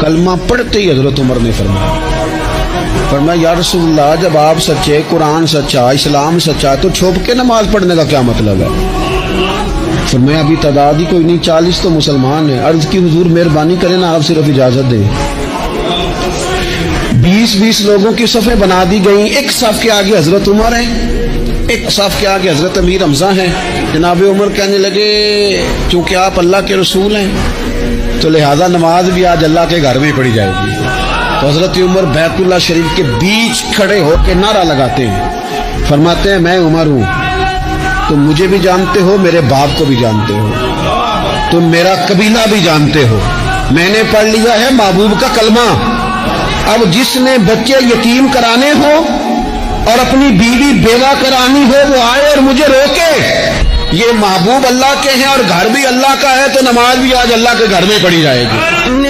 کلمہ پڑھتے ہی حضرت عمر نے فرمایا یا رسول اللہ جب آپ سچے، قرآن سچا، اسلام سچا، تو چھپ کے نماز پڑھنے کا کیا مطلب ہے؟ فرمایا ابھی تعداد ہی کوئی نہیں، 40 تو مسلمان ہیں۔ عرض کی حضور مہربانی کریں نا، آپ صرف اجازت دیں۔ 20 لوگوں کی صفیں بنا دی گئیں، ایک صف کے آگے حضرت عمر ہیں، ایک صف کے آگے حضرت امیر حمزہ ہیں۔ جناب عمر کہنے لگے چونکہ آپ اللہ کے رسول ہیں تو لہذا نماز بھی آج اللہ کے گھر میں پڑھی جائے گی۔ تو حضرت عمر بیت اللہ شریف کے بیچ کھڑے ہو کے نعرہ لگاتے ہیں، فرماتے ہیں میں عمر ہوں، تم مجھے بھی جانتے ہو، میرے باپ کو بھی جانتے ہو، تم میرا قبیلہ بھی جانتے ہو، میں نے پڑھ لیا ہے محبوب کا کلمہ۔ اب جس نے بچے یتیم کرانے ہو اور اپنی بیوی بیوہ کرانی ہو وہ آئے اور مجھے روکے، یہ محبوب اللہ کے ہیں اور گھر بھی اللہ کا ہے، تو نماز بھی آج اللہ کے گھر میں پڑھی جائے گی۔